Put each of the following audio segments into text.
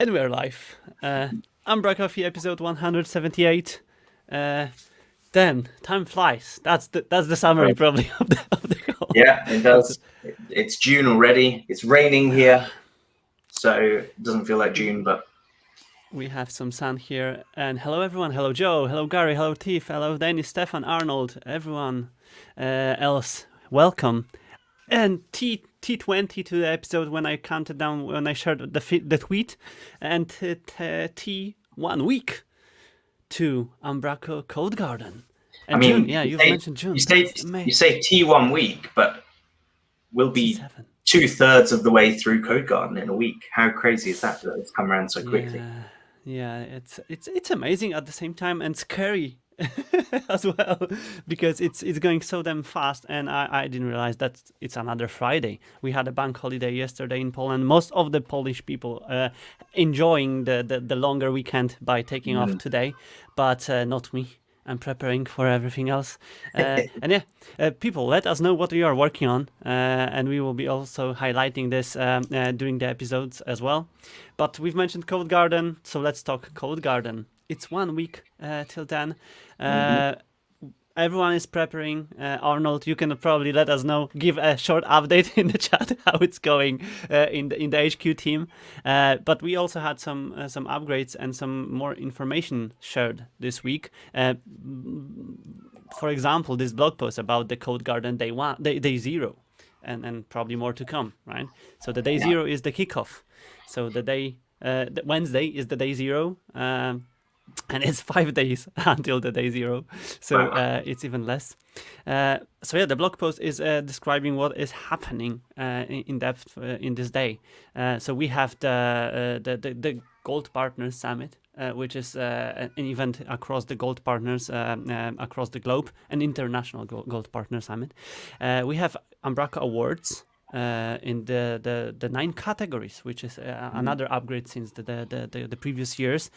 And we're live. umbraCoffee episode 178. Damn, time flies. That's the summary probably of the call. Yeah, it does. It's June already. It's raining here, so it doesn't feel like June, but we have some sun here. And hello everyone. Hello Joe. Hello Gary. Hello Tiff. Hello Danny, Stefan, Arnold. Everyone else, welcome. And T20 to the episode when I counted down, when I shared the tweet, and T 1 week to Umbraco Codegarden. And I mean, June, yeah, you've mentioned June. You say T1 week, but we'll be T7. 2/3 of the way through Codegarden in a week. How crazy is that it's come around so quickly? Yeah, it's amazing at the same time and scary as well, because it's going so damn fast, and I didn't realize that it's another Friday. We had a bank holiday yesterday in Poland. Most of the Polish people enjoying the longer weekend by taking off today, but not me. I'm preparing for everything else. And yeah, people, let us know what you are working on, and we will be also highlighting this during the episodes as well. But we've mentioned Codegarden, so let's talk Codegarden. It's 1 week till then. Everyone is preparing. Arnold, you can probably let us know, give a short update in the chat how it's going in the HQ team. But we also had some upgrades and some more information shared this week. For example, this blog post about the Codegarden day 0, and probably more to come, right? So the day 0 is the kickoff. So the Wednesday is the day 0. And it's 5 days until the day 0, so it's even less. So yeah, the blog post is describing what is happening in depth in this day. So we have the Gold Partners Summit, which is an event across the Gold Partners across the globe, an international Gold Partner Summit. We have Umbraco Awards. In the 9 categories, which is another upgrade since the previous years,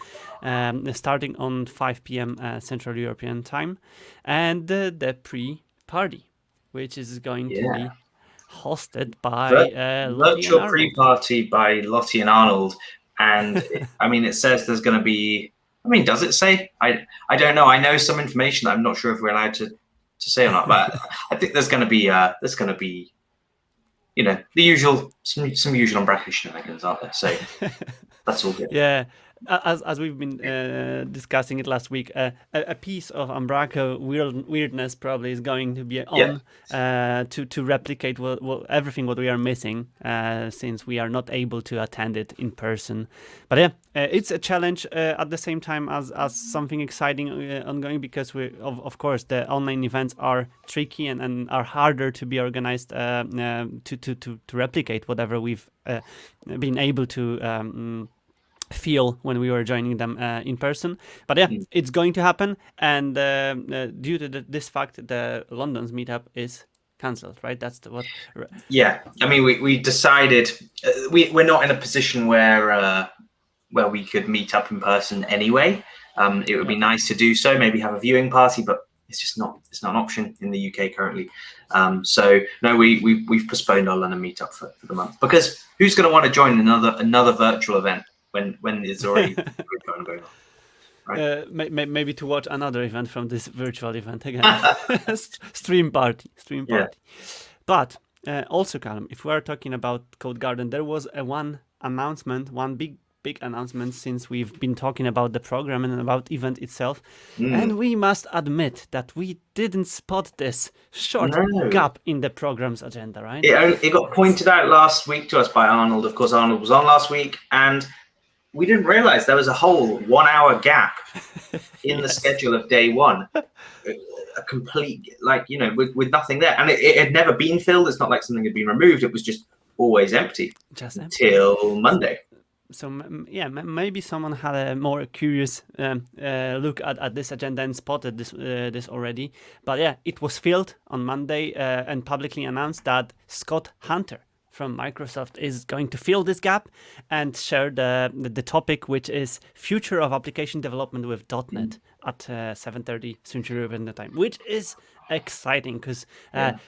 starting on 5 p.m. Central European time, and the pre-party, which is going to be hosted by virtual pre-party by Lottie and Arnold. And I mean, it says there's going to be. I mean, does it say? I don't know. I know some information that I'm not sure if we're allowed to say or not, but I think there's going to be. You know, the usual, some usual Umbraco shenanigans, aren't there? So that's all good. Yeah, as we've been discussing it last week, a piece of Umbraco weirdness probably is going to be on to replicate everything what we are missing since we are not able to attend it in person. But yeah, it's a challenge at the same time as something exciting ongoing, because of course the online events are tricky and are harder to be organized to replicate whatever we've been able to feel when we were joining them in person. But yeah, it's going to happen, and due to this fact, the London's meetup is cancelled, right? That's what. Yeah, I mean, we decided we're not in a position where we could meet up in person anyway. It would be nice to do so, maybe have a viewing party, but it's not an option in the UK currently. So no, we've postponed our London meetup for the month, because who's going to want to join another virtual event when there's already going on? Right? Maybe to watch another event from this virtual event again. Stream party. Yeah. But also, Callum, if we are talking about Codegarden, there was one big announcement since we've been talking about the program and about event itself, and we must admit that we didn't spot this short gap in the program's agenda, right? It got pointed out last week to us by Arnold. Of course, Arnold was on last week, and we didn't realize there was a whole 1 hour gap in the schedule of day 1. A complete, with nothing there. And it had never been filled. It's not like something had been removed. It was just always empty. Till Monday. So yeah, maybe someone had a more curious look at this agenda and spotted this already. But yeah, it was filled on Monday and publicly announced that Scott Hunter from Microsoft is going to fill this gap and share the topic, which is future of application development with .NET at 7:30 Central European time, which is exciting because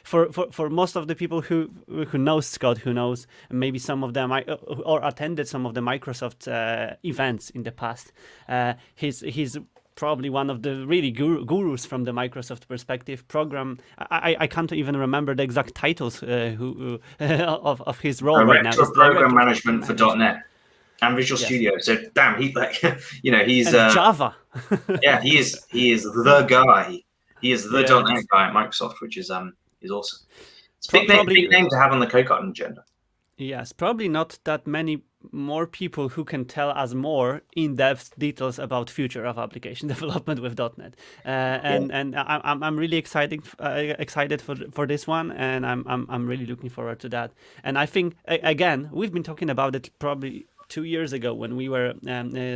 for most of the people who knows Scott, who knows maybe some of them or attended some of the Microsoft events in the past, he's probably one of the really gurus from the Microsoft perspective. I can't even remember the exact titles of his role right now. Director of Program Management for .NET and Visual Studio. So damn, he's he's Java. yeah, he is the guy. He is the .NET guy at Microsoft, which is awesome. It's a big name to have on the Codegarden agenda. Yes, probably not that many more people who can tell us more in-depth details about future of application development with .NET, and I'm really excited for this one, and I'm really looking forward to that. And I think again we've been talking about it probably 2 years ago when we were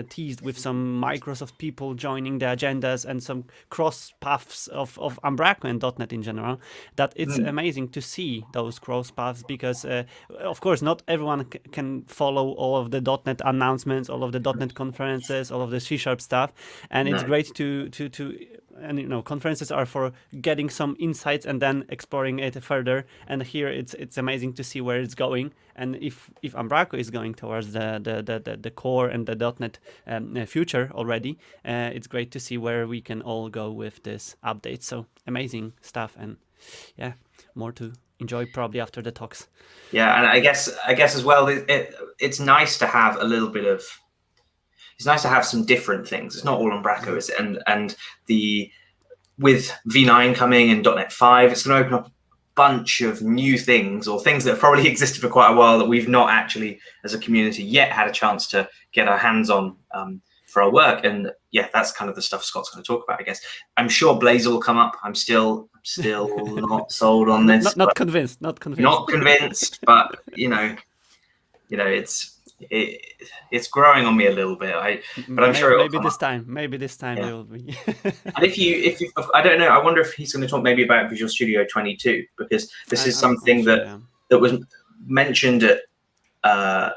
teased with some Microsoft people joining the agendas and some cross paths of Umbraco and .NET in general, that it's amazing to see those cross paths because, of course, not everyone can follow all of the .NET announcements, all of the .NET conferences, all of the C# stuff, and it's great to and conferences are for getting some insights and then exploring it further. And here it's amazing to see where it's going. And if Umbraco is going towards the core and the .NET future already, it's great to see where we can all go with this update. So amazing stuff, and more to enjoy probably after the talks. Yeah, and I guess as well, it's nice to have a little bit of. It's nice to have some different things. It's not all Umbraco, is it? And with V9 coming and .NET 5, it's going to open up a bunch of new things, or things that have probably existed for quite a while that we've not actually, as a community, yet had a chance to get our hands on for our work. And that's kind of the stuff Scott's going to talk about, I guess. I'm sure Blazor will come up. I'm still not sold on this. Not convinced. Not convinced, but it's growing on me a little bit. But I'm sure maybe this time it will be. And if I don't know, I wonder if he's going to talk maybe about Visual Studio 22, because this is something that was mentioned at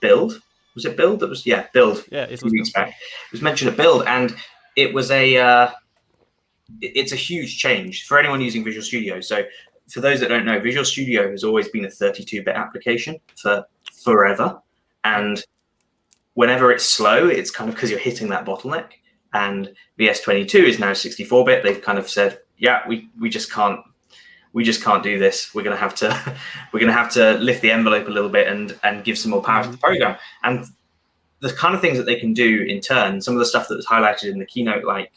Build. Was it Build? That was Build. Yeah, it 2 weeks back. It was mentioned at Build, and it was it's a huge change for anyone using Visual Studio. So for those that don't know, Visual Studio has always been a 32-bit application for forever. And whenever it's slow, it's kind of because you're hitting that bottleneck. And VS22 is now 64-bit. They've kind of said, we just can't do this. We're gonna have to lift the envelope a little bit and give some more power to the program. And the kind of things that they can do in turn, some of the stuff that was highlighted in the keynote, like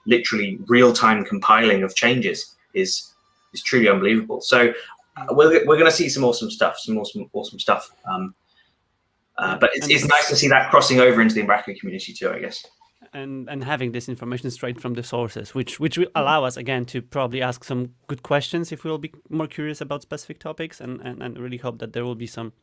literally real-time compiling of changes, is truly unbelievable. So we're going to see some awesome stuff. But it's nice to see that crossing over into the Umbraco community too, I guess. And having this information straight from the sources, which will allow us again to probably ask some good questions if we'll be more curious about specific topics, and really hope that there will be some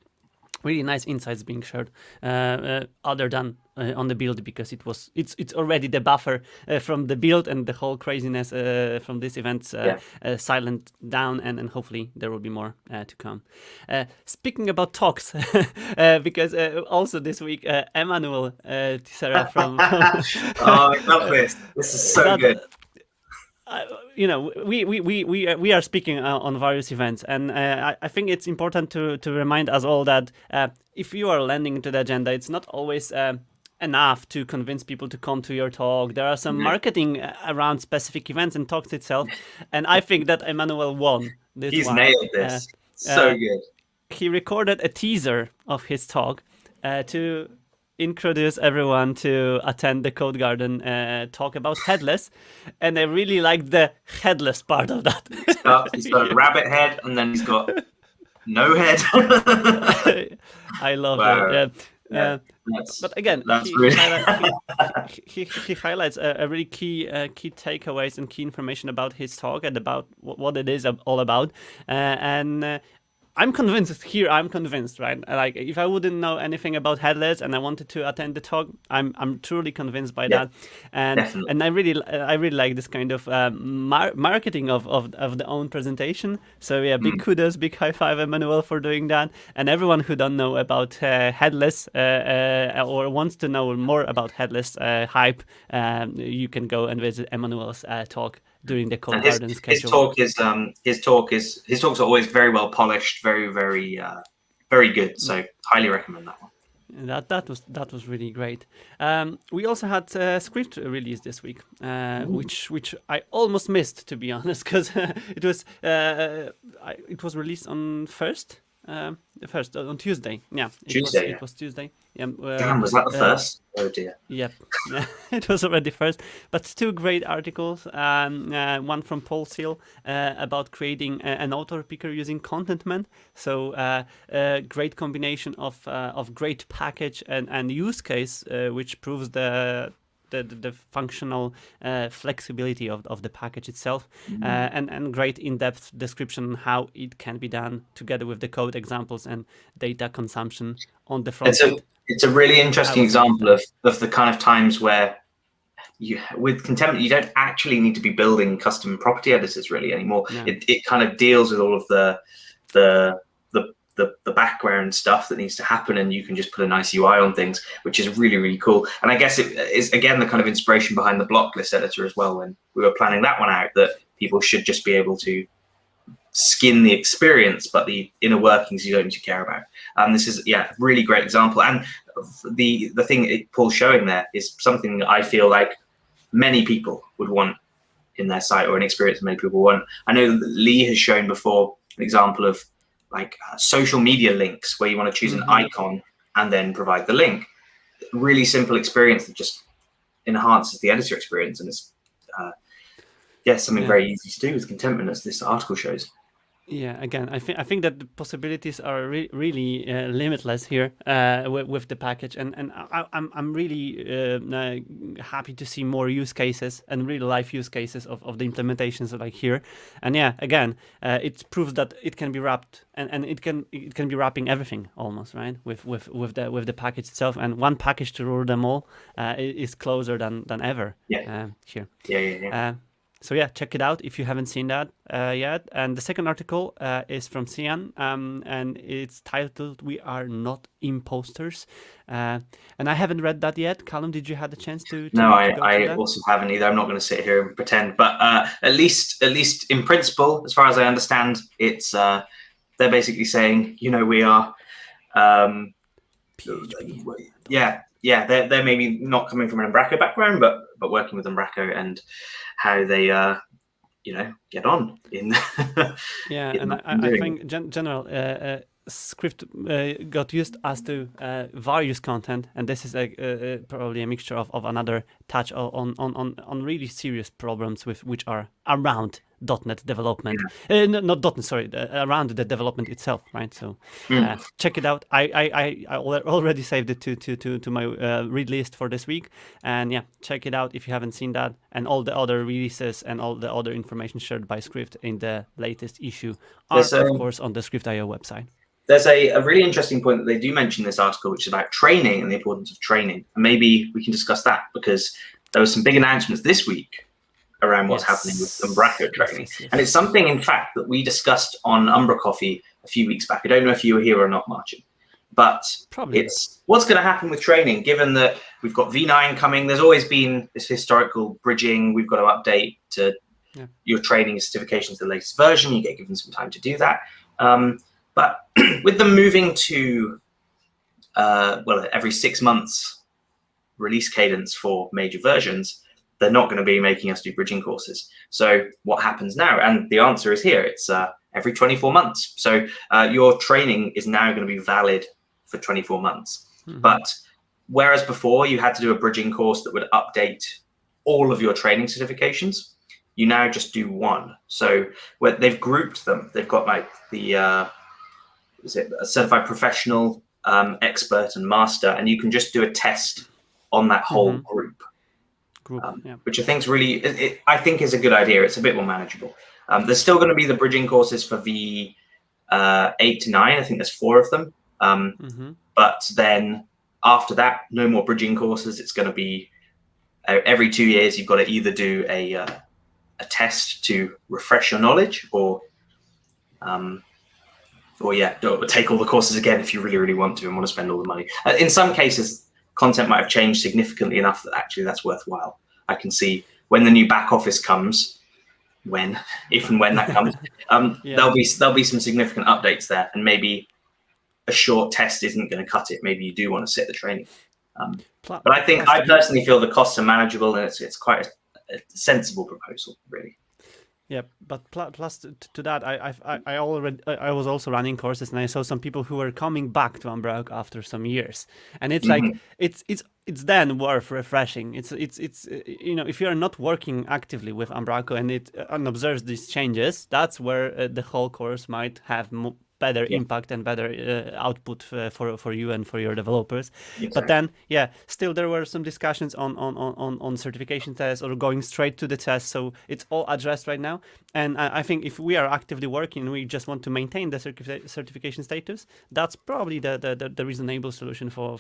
really nice insights being shared other than on the build, because it's already the buffer from the build and the whole craziness from this event silent down, and hopefully there will be more to come. Speaking about talks, because also this week Emmanuel Tissera from oh, I love this. This is so good. We are speaking on various events, and I think it's important to remind us all that if you are landing into the agenda, it's not always enough to convince people to come to your talk. There are some marketing around specific events and talks itself, and I think that Emmanuel won this. He's nailed this. So good. He recorded a teaser of his talk to introduce everyone to attend the Codegarden talk about headless, and I really liked the headless part of that. He's got a rabbit head, and then he's got no head. I love that. But again, he highlights a really key takeaways and key information about his talk and about what it is all about, and I'm convinced here. I'm convinced, right? Like if I wouldn't know anything about headless and I wanted to attend the talk, I'm truly convinced by Yeah, that, and definitely. I really like this kind of marketing of the own presentation. So yeah, big Mm. kudos, big high five, Emmanuel, for doing that. And everyone who don't know about headless or wants to know more about headless hype, you can go and visit Emmanuel's talk during the And Codegarden his schedule. talk is his talks are always very well polished, very good. So highly recommend that one. That was really great. We also had Skrift release this week, which I almost missed, to be honest, because it was released on first on Tuesday. Yeah, Tuesday, yeah. it was Tuesday. Yeah, Damn, was that the first? Oh dear. yep, yeah, it was already first. But two great articles. One from Paul Seal about creating an author picker using Contentment. So a great combination of great package and use case, which proves the functional flexibility of the package itself, and great in-depth description how it can be done together with the code examples and data consumption on the front end. It's a really interesting was amazed example of the kind of times where with Contentment, you don't actually need to be building custom property editors really anymore. No. It kind of deals with all of the background stuff that needs to happen, and you can just put a nice UI on things, which is really, really cool. And I guess it is again the kind of inspiration behind the block list editor as well. When we were planning that one out, that people should just be able to skin the experience, but the inner workings you don't need to care about. This is a really great example. And the thing Paul's showing there is something that I feel like many people would want in their site, or an experience many people want. I know that Lee has shown before an example of like social media links where you want to choose an icon and then provide the link. Really simple experience that just enhances the editor experience, and it's something very easy to do with Contentment, as this article shows. Yeah, again, I think that the possibilities are really limitless here with the package, and I'm really happy to see more use cases and real life use cases of the implementations like here. And yeah, again, it proves that it can be wrapped, and it can be wrapping everything almost, right, with the package itself, and one package to rule them all is closer than ever. Here. Yeah. So yeah, check it out if you haven't seen that yet. And the second article is from Sian, and it's titled "We Are Not Imposters," and I haven't read that yet. Callum, did you have the chance to No, I also haven't either. I'm not going to sit here and pretend, but at least in principle, as far as I understand, it's they're basically saying, we are. PHP. They're maybe not coming from an Umbraco background, but working with Umbraco and how they get on in. And I think general Skrift got used as to various content, and this is probably a mixture of another touch on really serious problems which are around .NET development, not .NET, sorry, around the development itself, right? So check it out. I already saved it to my read list for this week, and yeah, check it out if you haven't seen that, and all the other releases and all the other information shared by Skrift in the latest issue are of course on the Skrift.io website. There's a really interesting point that they do mention in this article, which is about training and the importance of training. And maybe we can discuss that, because there were some big announcements this week around what's happening with Umbraco training. Yes. And it's something, in fact, that we discussed on umbraCoffee a few weeks back. I don't know if you were here or not, Marcin, but it's what's going to happen with training, given that we've got V9 coming. There's always been this historical bridging. We've got to update to your training certification to the latest version. You get given some time to do that. But with them moving to, every 6 months release cadence for major versions, they're not going to be making us do bridging courses. So what happens now? And the answer is here. It's every 24 months. So your training is now going to be valid for 24 months. But whereas before you had to do a bridging course that would update all of your training certifications, you now just do one. So they've grouped them. They've got like the a certified professional, expert, and master, and you can just do a test on that whole group. Which I think is I think is a good idea. It's a bit more manageable. There's still going to be the bridging courses for V9 8 to 9. I think there's 4 of them. But then after that, no more bridging courses. It's going to be every 2 years. You've got to either do a test to refresh your knowledge, or take all the courses again if you really, really want to and want to spend all the money. In some cases, content might have changed significantly enough that actually that's worthwhile. I can see when the new back office comes, if and when that comes, there'll be some significant updates there, and maybe a short test isn't going to cut it. Maybe you do want to sit the training. But I personally feel the costs are manageable, and it's quite a sensible proposal, really. Yeah, but plus to that, I was also running courses, and I saw some people who were coming back to Umbraco after some years, and it's like it's then worth refreshing. It's if you are not working actively with Umbraco and observes these changes, that's where the whole course might have better impact and better output for you and for your developers. Exactly. But then, still there were some discussions on certification tests or going straight to the test. So it's all addressed right now. And I think if we are actively working, we just want to maintain the certification status, that's probably the reasonable solution for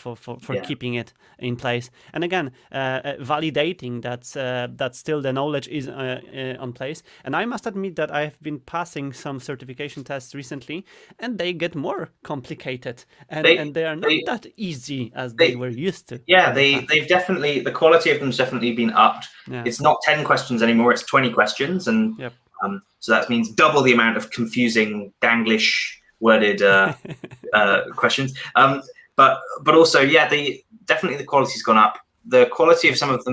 keeping it in place. And again, validating that still the knowledge is on place. And I must admit that I've been passing some certification tests recently, and they get more complicated, and they are not that easy as they were used to. Yeah, they've definitely, the quality of them's definitely been upped. Yeah. It's not 10 questions anymore, it's 20 questions, and so that means double the amount of confusing, danglish worded questions. But also, definitely the quality's gone up. The quality of some of the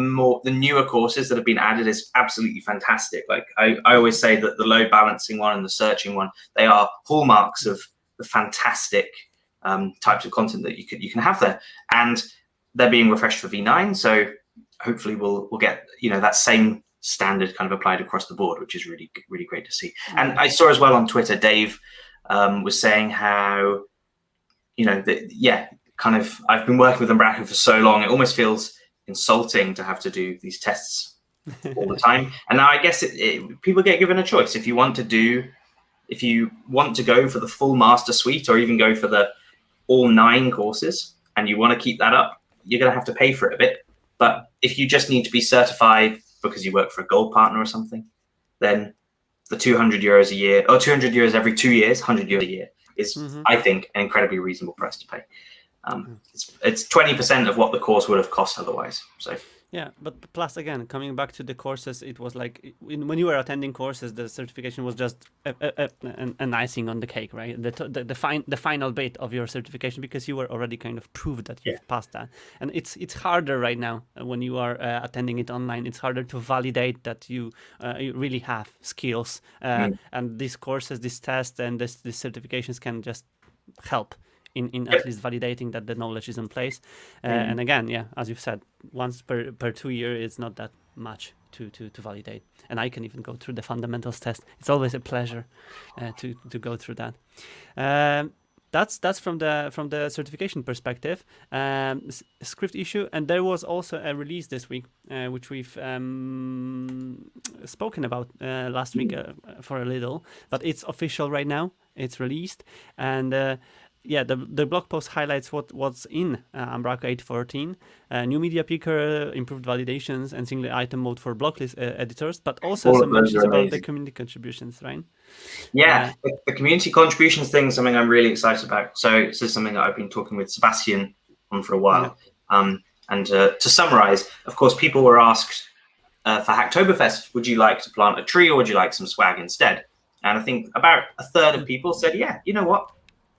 newer courses that have been added is absolutely fantastic. Like I always say that the load balancing one and the searching one, they are hallmarks of the fantastic types of content that you can have there, and they're being refreshed for V9. So hopefully we'll get that same standard kind of applied across the board, which is really, really great to see. And I saw as well on Twitter, Dave was saying how I've been working with Umbraco for so long, it almost feels insulting to have to do these tests all the time. And now I guess people get given a choice. If you want to go for the full master suite, or even go for the all 9 courses, and you want to keep that up, you're going to have to pay for it a bit. But if you just need to be certified because you work for a gold partner or something, then the €200 a year, or 200 euros every 2 years, €100 a year is, I think, an incredibly reasonable price to pay. It's 20% of what the course would have cost otherwise. So yeah, but plus again, coming back to the courses, it was like when you were attending courses, the certification was just an icing on the cake, right? The final bit of your certification, because you were already kind of proved that you've passed that. And it's harder right now when you are attending it online. It's harder to validate that you really have skills. And these courses, this test, and these certifications can just help in at least validating that the knowledge is in place. And again, as you've said, once per 2 years, it's not that much to validate. And I can even go through the fundamentals test. It's always a pleasure to go through that. That's from the certification perspective. Skrift issue, and there was also a release this week, which we've spoken about last week for a little, but it's official right now. It's released, and the blog post highlights what's in Umbraco 8.14, new media picker, improved validations, and single item mode for blocklist editors, but also some mentions about the community contributions, right? Yeah, the community contributions thing is something I'm really excited about. So this is something that I've been talking with Sebastian on for a while. And to summarize, of course, people were asked for Hacktoberfest, would you like to plant a tree, or would you like some swag instead? And I think about a third of people said, yeah, you know what?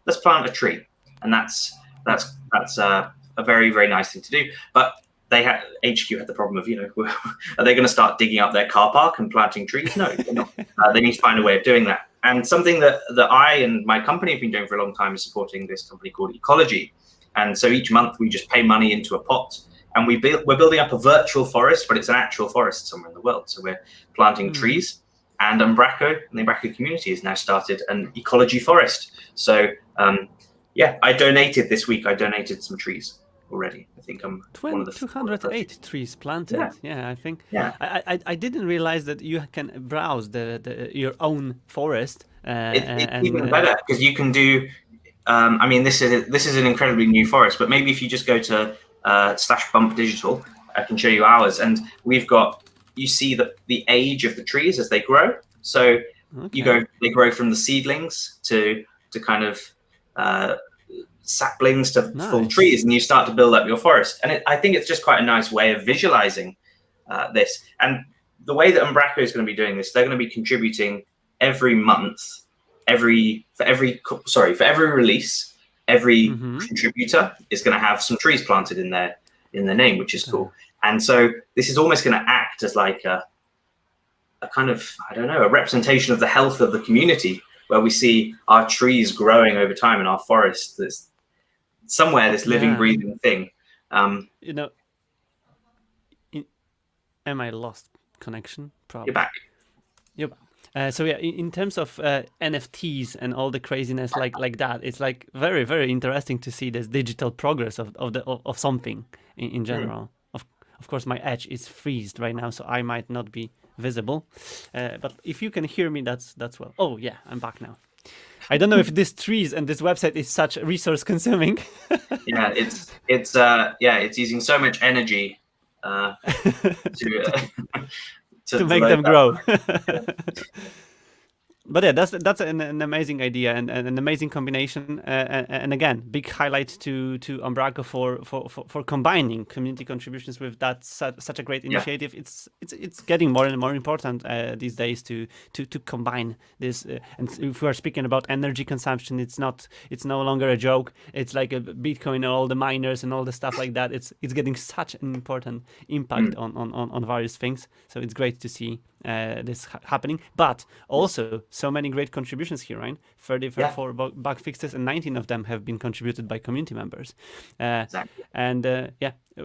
Let's plant a tree, and that's a very, very nice thing to do. But HQ had the problem of, are they going to start digging up their car park and planting trees? No, they're not. They need to find a way of doing that. And something that I and my company have been doing for a long time is supporting this company called Ecology. And so each month we just pay money into a pot, and we're building up a virtual forest, but it's an actual forest somewhere in the world. So we're planting trees. And Umbraco and the Umbraco community has now started an ecology forest. So I donated this week. I donated some trees already. I think I'm one of the 208 trees planted. I think. I didn't realize that you can browse your own forest It's even better because you can do. I mean, this is an incredibly new forest, but maybe if you just go to /bump digital, I can show you ours, and we've got. You see the age of the trees as they grow. So they grow from the seedlings to kind of saplings to full trees, and you start to build up your forest. And I think it's just quite a nice way of visualizing this. And the way that Umbraco is going to be doing this, they're going to be contributing every month, for every release, every contributor is going to have some trees planted in their name, which is cool. And so this is almost going to act as like a kind of, I don't know, a representation of the health of the community, where we see our trees growing over time in our forest. That's somewhere this living, breathing thing. Am I lost connection? Probably. You're back. Yep. So yeah, in terms of NFTs and all the craziness like that, it's like very, very interesting to see this digital progress of something in general. Of course, my edge is freezed right now, so I might not be visible. But if you can hear me, that's well. Oh yeah, I'm back now. I don't know if this trees and this website is such resource consuming. Yeah, it's using so much energy to make them grow. But yeah, that's an amazing idea and an amazing combination. And again, big highlight to Umbraco for combining community contributions with that such a great initiative. It's getting more and more important these days to combine this. And if we are speaking about energy consumption, it's no longer a joke. It's like a Bitcoin and all the miners and all the stuff like that. It's getting such an important impact on various things. So it's great to see this happening, but also so many great contributions here, right? 34 bug fixes, and 19 of them have been contributed by community members. Exactly. And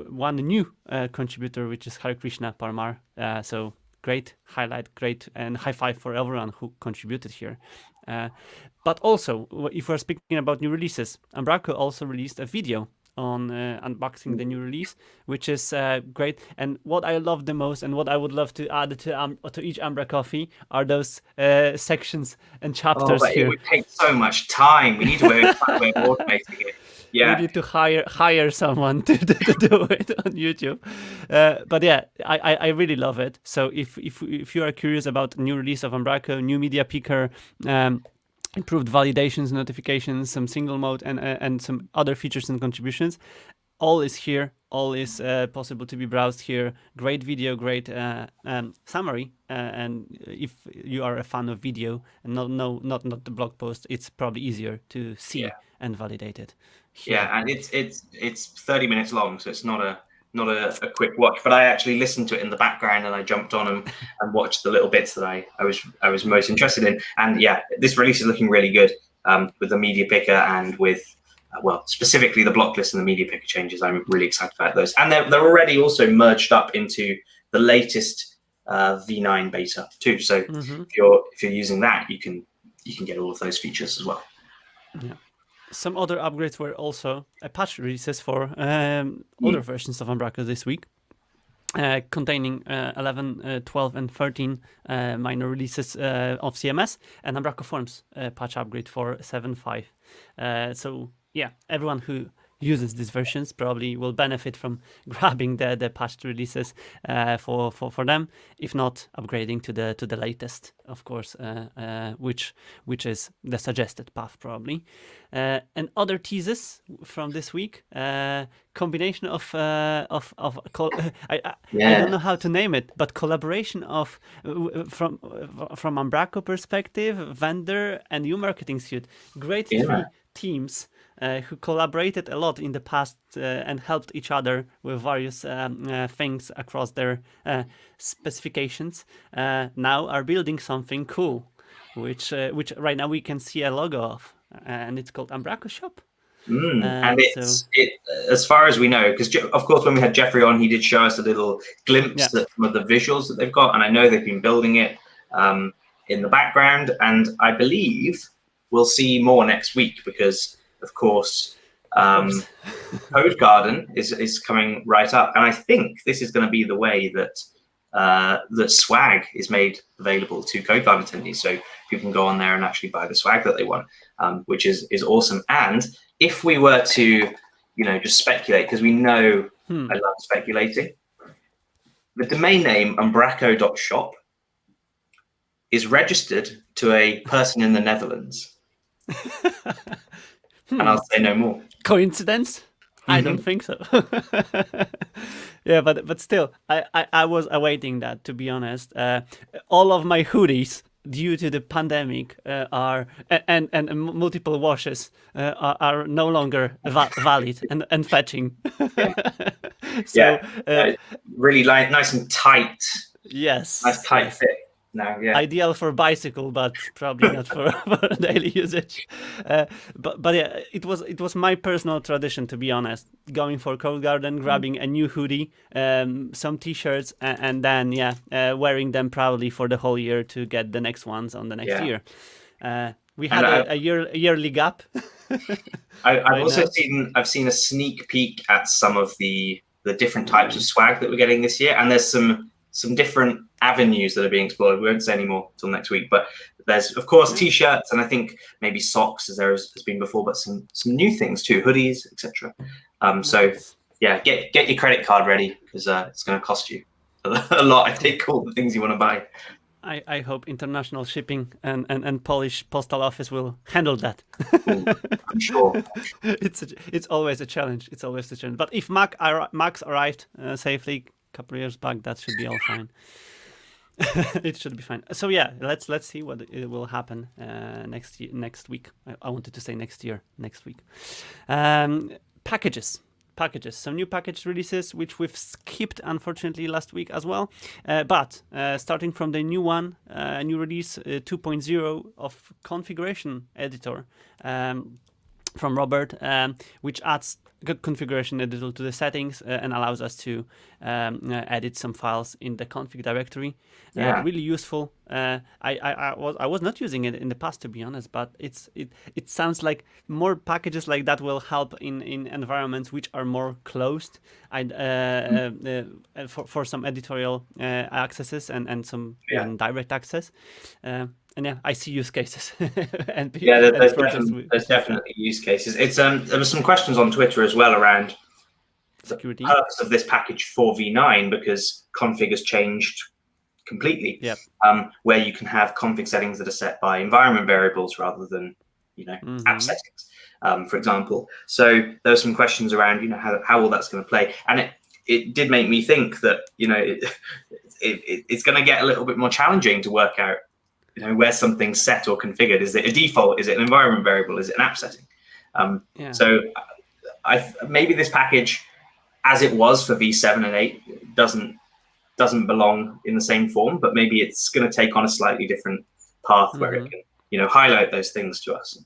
one new contributor, which is Hare Krishna Parmar. So great highlight, great, and high five for everyone who contributed here. But also, if we're speaking about new releases, Umbraco also released a video on unboxing the new release, which is great. And what I love the most, and what I would love to add to each umbraCoffee, are those sections and chapters here. It would take so much time. We need to find a way of automating it. Yeah, we need to hire someone to do it on YouTube. But yeah, I really love it. So if you are curious about new release of Umbraco, new media picker, improved validations, notifications, some single mode, and some other features and contributions, all is here. All is possible to be browsed here. Great video, great summary. And if you are a fan of video and not the blog post, it's probably easier to see and validate it here. Yeah, and it's 30 minutes long, so it's not a quick watch. But I actually listened to it in the background, and I jumped on and watched the little bits that I was most interested in. And yeah, this release is looking really good with the media picker and with specifically the block list and the media picker changes. I'm really excited about those, and they're already also merged up into the latest V9 beta too. So if you're using that, you can get all of those features as well. Yeah. Some other upgrades were also patch releases for older versions of Umbraco this week, containing 11, 12, and 13 minor releases of CMS, and Umbraco Forms patch upgrade for 7.5. So yeah, everyone who uses these versions probably will benefit from grabbing the patched releases for them, if not upgrading to the latest, of course, which is the suggested path probably. And other teases from this week, combination of I don't know how to name it, but collaboration of from Umbraco perspective, vendor, and new marketing suite. Great three teams who collaborated a lot in the past and helped each other with various things across their specifications, now are building something cool, which right now we can see a logo of, and it's called Umbraco Shop. And as far as we know, because of course when we had Jeffrey on, he did show us a little glimpse of some of the visuals that they've got, and I know they've been building it in the background, and I believe we'll see more next week because of course Codegarden is coming right up, and I think this is going to be the way that the swag is made available to Codegarden attendees, so people can go on there and actually buy the swag that they want, which is awesome. And if we were to, just speculate, because we know I love speculating, the domain name umbraco.shop is registered to a person in the Netherlands. And I'll say no more. Coincidence? I don't think so. Yeah, but still, I was awaiting that, to be honest. All of my hoodies, due to the pandemic, are and multiple washes are no longer valid and fetching. So, really nice and tight. Yes, nice tight fit. Now, ideal for bicycle, but probably not for daily usage. But yeah, it was my personal tradition, to be honest, going for Codegarden, grabbing a new hoodie, some t-shirts, and then wearing them proudly for the whole year to get the next ones on the next year. We had a yearly gap. I've seen a sneak peek at some of the different types of swag that we're getting this year, and there's some different avenues that are being explored. We won't say any more till next week, but there's of course t-shirts, and I think maybe socks, as there has been before, but some new things too, hoodies, etc. So yeah, get your credit card ready, because it's going to cost you a lot, I think, all the things you want to buy. I hope international shipping and Polish postal office will handle that. I'm sure. It's always a challenge. It's always a challenge. But if Max arrived safely a couple of years back, that should be all fine. It should be fine. So yeah, let's see what it will happen next week. I wanted to say next year, next week. Packages. Some new package releases, which we've skipped, unfortunately, last week as well. But starting from the new one, new release 2.0 of configuration editor from Robert, which adds good configuration editor to the settings and allows us to edit some files in the config directory. Really useful. I was not using it in the past, to be honest, but it sounds like more packages like that will help in environments which are more closed. For some editorial accesses and some direct access. And yeah, I see use cases. There's definitely use cases. It's there were some questions on Twitter as well around security, the purpose of this package for V9, because config has changed completely. Where you can have config settings that are set by environment variables rather than app settings, for example. So there were some questions around how all that's going to play, and it did make me think that it's going to get a little bit more challenging to work out where something's set or configured. Is it a default? Is it an environment variable? Is it an app setting? So maybe this package, as it was for V7 and 8, doesn't belong in the same form, but maybe it's going to take on a slightly different path where it can highlight those things to us.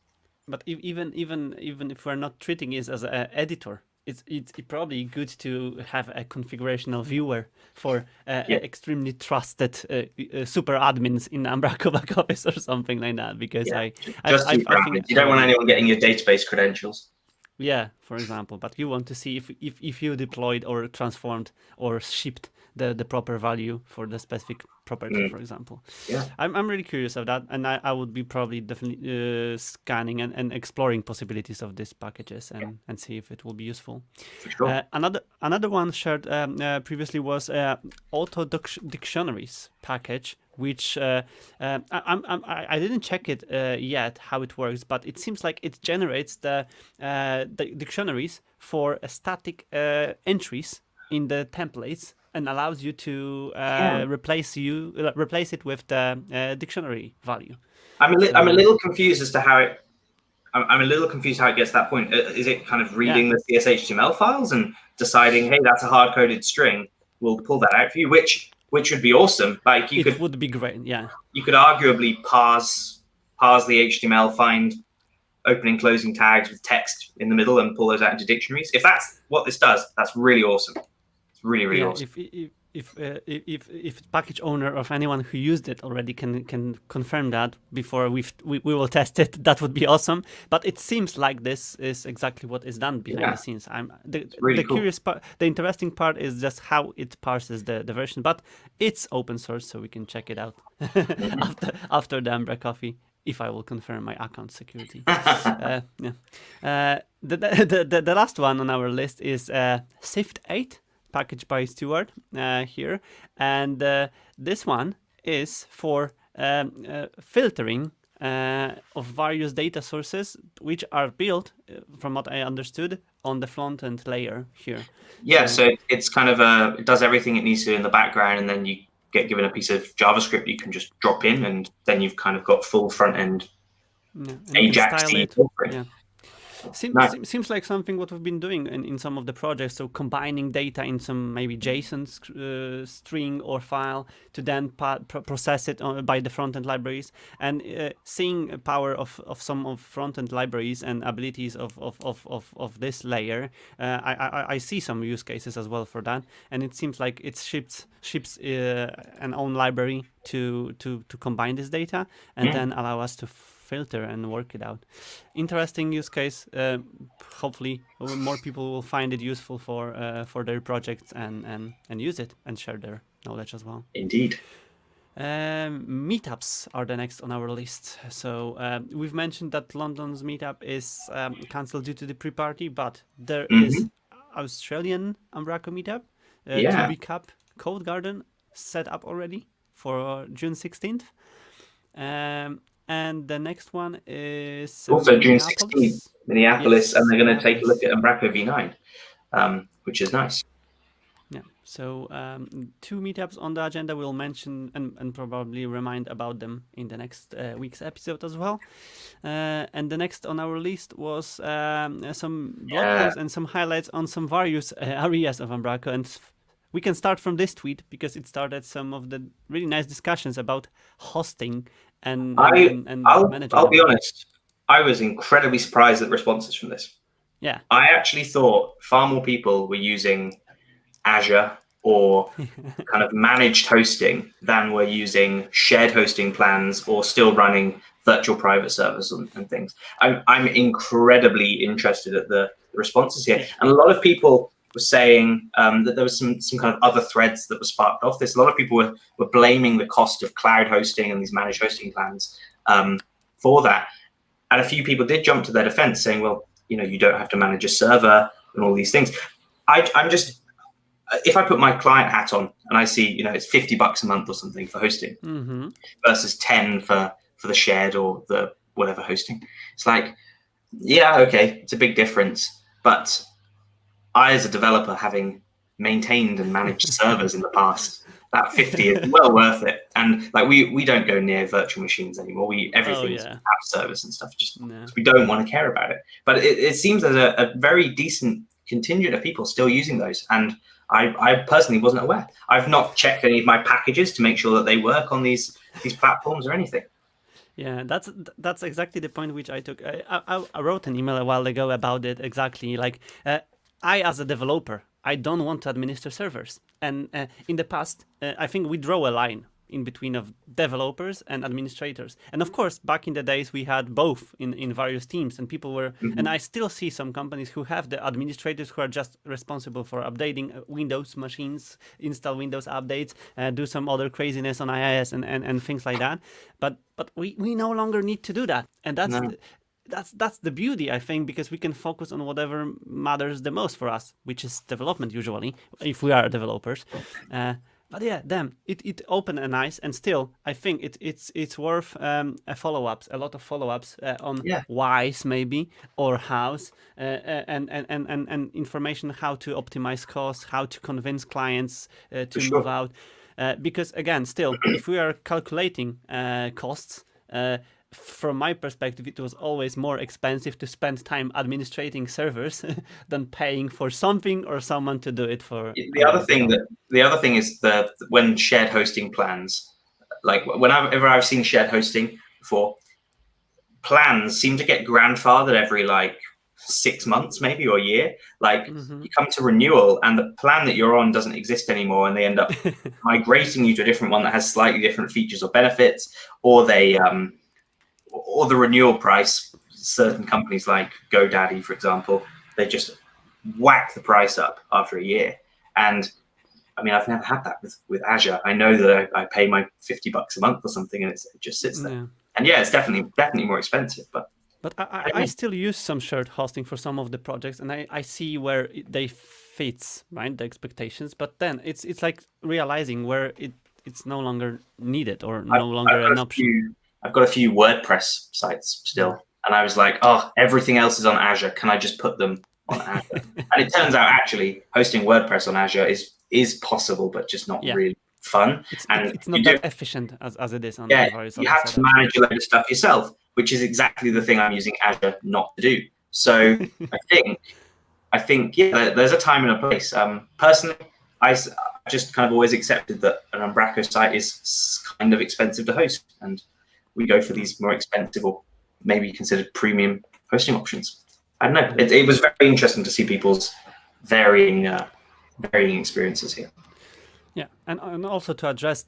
But even if we're not treating it as an editor, it's probably good to have a configurational viewer for extremely trusted super admins in Umbraco back office or something like that. Because I think you don't want anyone getting your database credentials. Yeah, for example, but you want to see if you deployed or transformed or shipped the proper value for the specific property, for example. I'm really curious of that, and I would be probably definitely scanning and exploring possibilities of these packages and see if it will be useful. For sure. Another one shared previously was auto dictionaries package, which I didn't check it yet how it works, but it seems like it generates the dictionaries for static entries in the templates and allows you to replace it with the dictionary value. I'm a little confused as to how it. I'm a little confused how it gets to that point. Is it kind of reading the CSHTML files and deciding, hey, that's a hard-coded string, we'll pull that out for you, which would be awesome. Like it would be great. Yeah, you could arguably parse the HTML, find opening, closing tags with text in the middle, and pull those out into dictionaries. If that's what this does, that's really awesome. It's really awesome. if package owner of anyone who used it already can confirm that before we will test it, that would be awesome. But it seems like this is exactly what is done behind the scenes. It's really cool. Curious part, the interesting part is just how it parses the version, but it's open source, so we can check it out after the umbraCoffee, if I will confirm my account security. The last one on our list is Sift 8, packaged by Stuart here, and this one is for filtering of various data sources, which are built, from what I understood, on the front end layer here. Yeah, so it's kind of it does everything it needs to in the background, and then you get given a piece of JavaScript you can just drop in, and then you've kind of got full front end Ajax. Seems like something what we've been doing in some of the projects. So combining data in some maybe JSON string or file to then process it by the front-end libraries, and seeing power of some of front-end libraries and abilities of this layer. I see some use cases as well for that, and it seems like it ships an own library to combine this data and then allow us to filter and work it out. Interesting use case. Hopefully more people will find it useful for their projects and use it and share their knowledge as well. Indeed. Meetups are the next on our list. So we've mentioned that London's meetup is cancelled due to the pre-party, but there is Australian Umbraco meetup to recap. Codegarden set up already for June 16th. And the next one is also June 16th, Minneapolis, and they're going to take a look at Umbraco V9, which is nice. Yeah, so 2 meetups on the agenda. We'll mention and probably remind about them in the next week's episode as well. And the next on our list was some blog posts and some highlights on some various areas of Umbraco. And we can start from this tweet because it started some of the really nice discussions about hosting and managing. I'll be honest, I was incredibly surprised at responses from this. Yeah, I actually thought far more people were using Azure or kind of managed hosting than were using shared hosting plans or still running virtual private servers and things. I'm incredibly interested at the responses here, and a lot of people were saying that there was some kind of other threads that were sparked off this. A lot of people were blaming the cost of cloud hosting and these managed hosting plans for that. And a few people did jump to their defense saying, well, you don't have to manage a server and all these things. I'm just, if I put my client hat on and I see, it's $50 a month or something for hosting versus 10 for the shared or the whatever hosting. It's like, yeah, okay, it's a big difference. But I, as a developer, having maintained and managed servers in the past, that 50 is well worth it. And like we don't go near virtual machines anymore. Everything's app servers and stuff. We don't want to care about it. But it seems there's a very decent contingent of people still using those. And I personally wasn't aware. I've not checked any of my packages to make sure that they work on these platforms or anything. Yeah, that's exactly the point which I took. I wrote an email a while ago about it exactly. Like, I, as a developer, I don't want to administer servers. And in the past, I think we draw a line in between of developers and administrators. And of course, back in the days, we had both in various teams, and people were, and I still see some companies who have the administrators who are just responsible for updating Windows machines, install Windows updates, do some other craziness on IIS and things like that. But we no longer need to do that. And that's the beauty, I think, because we can focus on whatever matters the most for us, which is development usually, if we are developers. But yeah, it opened an eyes, and still, I think it's worth a lot of follow-ups on whys maybe or hows, and information how to optimize costs, how to convince clients to move out. Because again, still, if we are calculating costs, from my perspective, it was always more expensive to spend time administrating servers than paying for something or someone to do it for. The other thing is when shared hosting plans, like whenever I've seen shared hosting before, plans seem to get grandfathered every like 6 months maybe, or a year. Like Mm-hmm. you come to renewal and the plan that you're on doesn't exist anymore, and they end up migrating you to a different one that has slightly different features or benefits, or they or the renewal price. Certain companies like GoDaddy, for example, they just whack the price up after a year. And I mean, I've never had that with Azure. I know that I pay my $50 a month or something, and it just sits there. Yeah. And yeah, it's definitely more expensive, but I still use some shared hosting for some of the projects, and I see where they fits, right, the expectations. But then it's like realizing where it's no longer needed or no longer an option. I've got a few WordPress sites still, and I was like, oh, everything else is on Azure. Can I just put them on Azure? And it turns out actually hosting WordPress on Azure is possible, but just not really fun. It's not that efficient as it is on various you other have to manage a load of stuff yourself, which is exactly the thing I'm using Azure not to do. So I think there's a time and a place. Personally, I just kind of always accepted that an Umbraco site is kind of expensive to host, and we go for these more expensive or maybe considered premium hosting options. I don't know. It was very interesting to see people's varying experiences here. Yeah, and also to address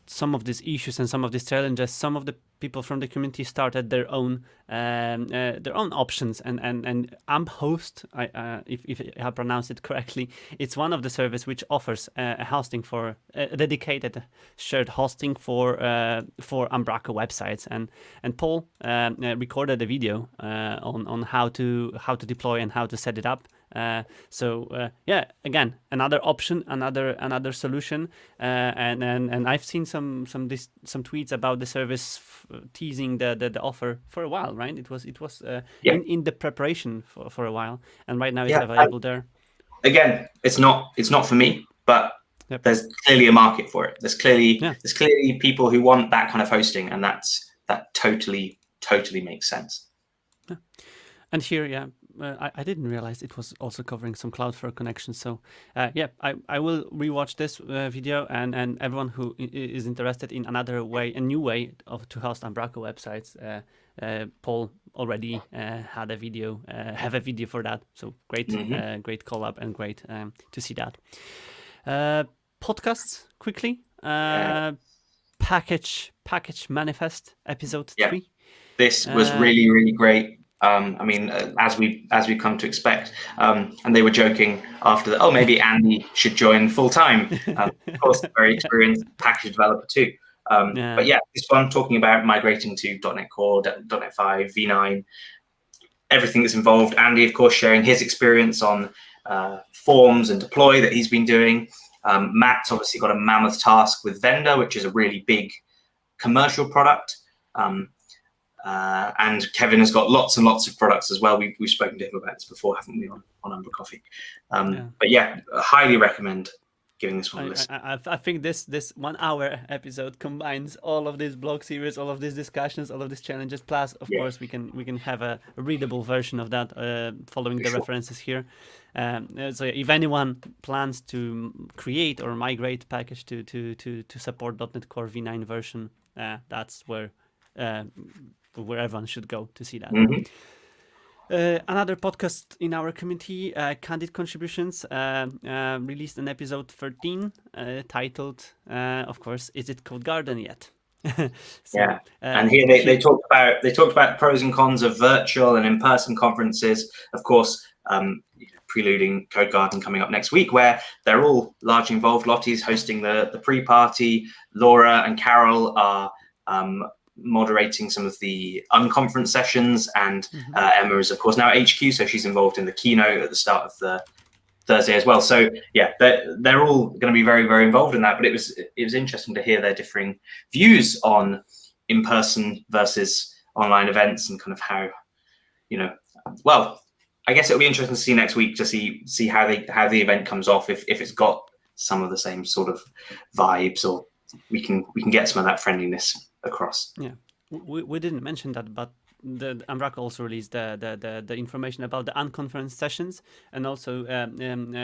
some of these issues and some of these challenges, some of the people from the community started their own options, and UmpHost, if I pronounce it correctly, it's one of the services which offers a hosting for a dedicated shared hosting for Umbraco websites, and Paul recorded a video on how to deploy and how to set it up. Again, another option, another solution, and I've seen some tweets about the service teasing the offer for a while, right? It was in the preparation for a while, and right now it's available there. Again, it's not for me, but there's clearly a market for it. There's clearly people who want that kind of hosting, and that totally makes sense. Yeah. And here, I didn't realize it was also covering some Cloudflare connections. So I will rewatch this video, and everyone who is interested in a new way to host Umbraco websites, Paul already have a video for that. So great, great collab, and great to see that. Podcasts quickly. Package manifest episode 3. This was really great. I mean, as we come to expect, and they were joking after that. Oh, maybe Andy should join full time. Of course, very experienced package developer too. But yeah, this one talking about migrating to .NET Core, .NET 5, V9, everything that's involved. Andy, of course, sharing his experience on forms and deploy that he's been doing. Matt's obviously got a mammoth task with Vendor, which is a really big commercial product. And Kevin has got lots and lots of products as well. We've spoken to him about this before, haven't we, on umbraCoffee? But yeah, I highly recommend giving this one a listen. I think this 1 hour episode combines all of these blog series, all of these discussions, all of these challenges. Plus, of course, we can have a readable version of that following the references here. So if anyone plans to create or migrate package to support .NET Core V9 version, that's where everyone should go to see that. Another podcast in our community, Candid Contributions, released an episode 13 titled, of course, "Is it Codegarden yet?" And here they talked about pros and cons of virtual and in-person conferences. Of course, preluding Codegarden coming up next week, where they're all largely involved. Lottie's hosting the pre-party. Laura and Carol are moderating some of the unconference sessions, and Emma is of course now HQ, so she's involved in the keynote at the start of the Thursday as well. So yeah, they're all going to be very, very involved in that. But it was interesting to hear their differing views on in-person versus online events, and kind of how, well, I guess it'll be interesting to see next week to see how the event comes off, if it's got some of the same sort of vibes, or we can get some of that friendliness across. Yeah, we didn't mention that, but the Umbraco also released the information about the unconference sessions, and also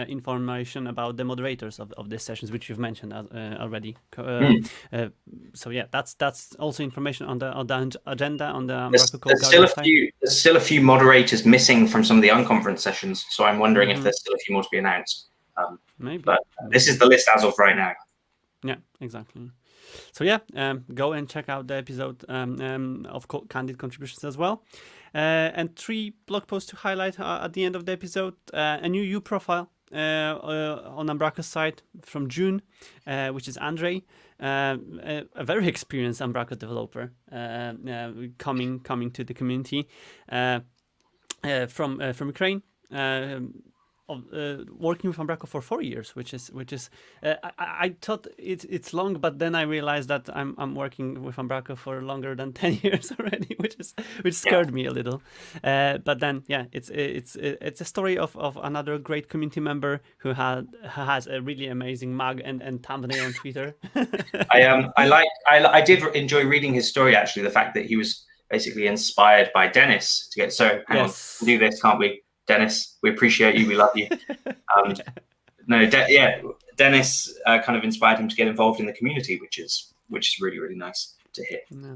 information about the moderators of these sessions, which you've mentioned already. So yeah, that's also information on the agenda on the Umbraco Codegarden site. There's still a few moderators missing from some of the unconference sessions, so I'm wondering if there's still a few more to be announced. Maybe. But this is the list as of right now. Yeah, exactly. So yeah, go and check out the episode of Candid Contributions as well. And 3 blog posts to highlight at the end of the episode. A new U profile on Umbraco's site from June, which is Andrei, a very experienced Umbraco developer coming to the community from Ukraine. Working with Umbraco for 4 years, which is I thought it's long, but then I realized that I'm working with Umbraco for longer than 10 years already, which scared me a little. But then it's a story of another great community member who has a really amazing mug and thumbnail on Twitter. I did enjoy reading his story, actually, the fact that he was basically inspired by Dennis to get hang on, we'll do this, can't we? Dennis, we appreciate you. We love you. Dennis kind of inspired him to get involved in the community, which is really, really nice to hear. Yeah.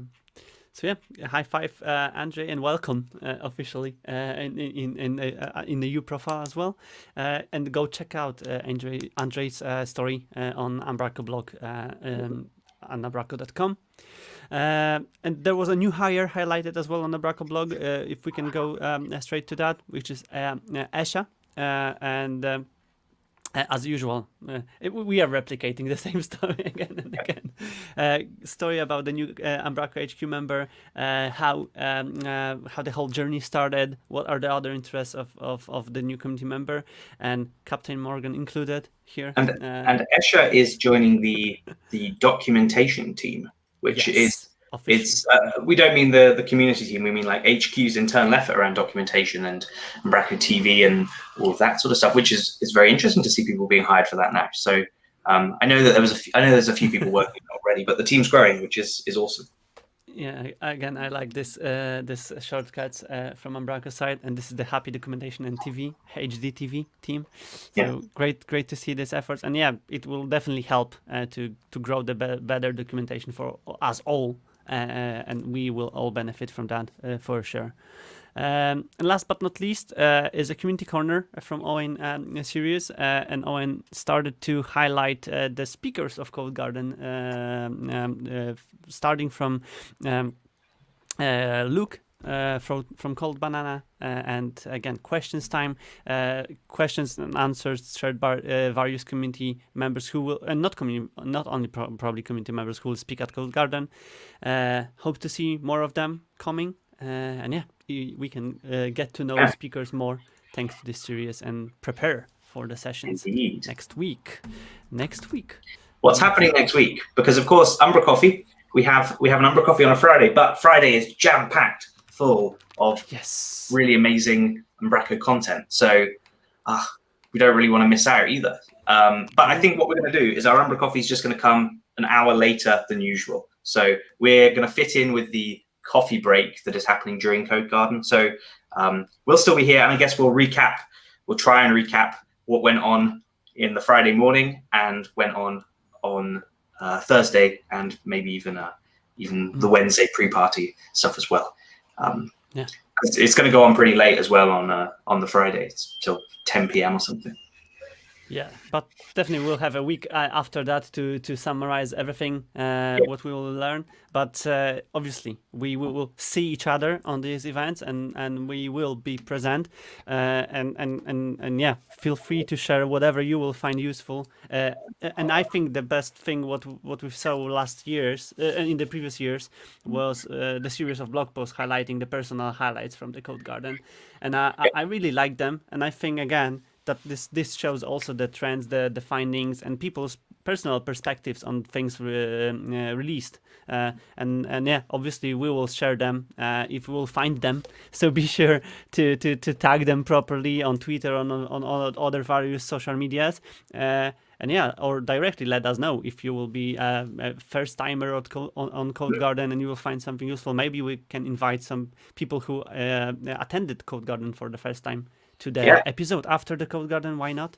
So yeah, high five, Andrei, and welcome officially in the U profile as well. And go check out Andrei's story on Umbraco blog on umbraco.com. And there was a new hire highlighted as well on the Umbraco blog. If we can go straight to that, which is Esha, and as usual, we are replicating the same story again and again. Story about the new Umbraco HQ member, how the whole journey started, what are the other interests of the new community member, and Captain Morgan included here. And Esha is joining the documentation team, which is we don't mean the community team, we mean like HQ's internal effort around documentation and Umbraco TV and all of that sort of stuff, which is very interesting to see people being hired for that now. So I know that there's a few people working already, but the team's growing, which is awesome. Yeah, again, I like this shortcuts from Umbraco side, and this is the Happy Documentation and TV HD TV team. So great to see these efforts, and yeah, it will definitely help to grow the better documentation for us all, and we will all benefit from that for sure. And last but not least is a community corner from Owen series, and Owen started to highlight the speakers of Codegarden, starting from Luke from Cold Banana, and again questions time, questions and answers shared by various community members who will, and not only probably community members who will speak at Codegarden. Hope to see more of them coming. And yeah, we can get to know speakers more thanks to this series and prepare for the sessions next week. What's happening next week? Because of course, umbraCoffee, we have an umbraCoffee on a Friday, but Friday is jam-packed full of really amazing Umbraco content. So we don't really want to miss out either. But I think what we're going to do is our umbraCoffee is just going to come an hour later than usual. So we're going to fit in with the coffee break that is happening during Codegarden. So we'll still be here, and I guess we'll try and recap what went on in the Friday morning and went on Thursday, and maybe even the Wednesday pre-party stuff as well. It's going to go on pretty late as well on the Friday. It's till 10 p.m. or something. Yeah, but definitely we'll have a week after that to summarize everything what we will learn. But obviously we will see each other on these events, and we will be present. And yeah, feel free to share whatever you will find useful. And I think the best thing what we saw last years in the previous years was the series of blog posts highlighting the personal highlights from the Codegarden, and I really like them. And I think again that this shows also the trends, the findings, and people's personal perspectives on things released, and yeah, obviously we will share them if we will find them. So be sure to tag them properly on Twitter, on other various social medias. And yeah, or directly let us know if you will be a first timer on Codegarden and you will find something useful. Maybe we can invite some people who attended Codegarden for the first time to the episode after the Codegarden. Why not?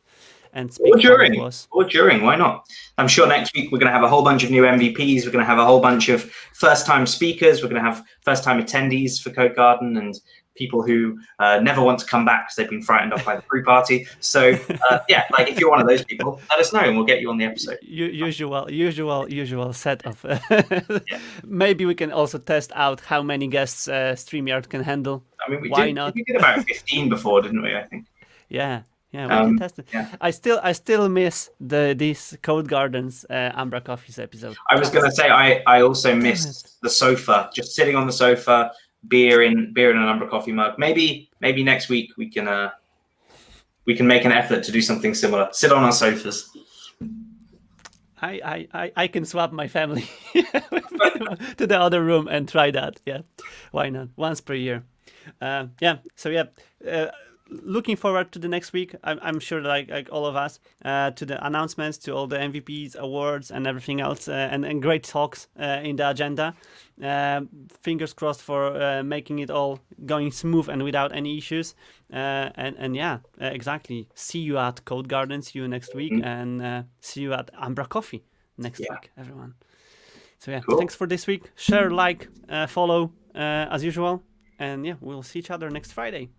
And speak or during, why not? I'm sure next week we're going to have a whole bunch of new MVPs. We're going to have a whole bunch of first-time speakers. We're going to have first-time attendees for Codegarden and people who never want to come back because they've been frightened off by the pre-party. So yeah, like if you're one of those people, let us know and we'll get you on the episode. Usual set of. Maybe we can also test out how many guests StreamYard can handle. I mean, we did about 15 before, didn't we? I think. Yeah, we can test it. Yeah. I still miss these Codegarden's umbraCoffee's episode. I was going to say I also missed the sofa, just sitting on the sofa, beer in an umbraCoffee mug. Maybe next week we can make an effort to do something similar. Sit on our sofas. I can swap my family to the other room and try that. Yeah, why not? Once per year. Looking forward to the next week. I'm sure, like all of us, to the announcements, to all the MVPs, awards, and everything else, and great talks in the agenda. Fingers crossed for making it all going smooth and without any issues. And yeah, exactly. See you at Codegarden. See you next week, and see you at umbraCoffee next week, everyone. So yeah, Thanks for this week. Share, like, follow as usual, and yeah, we'll see each other next Friday.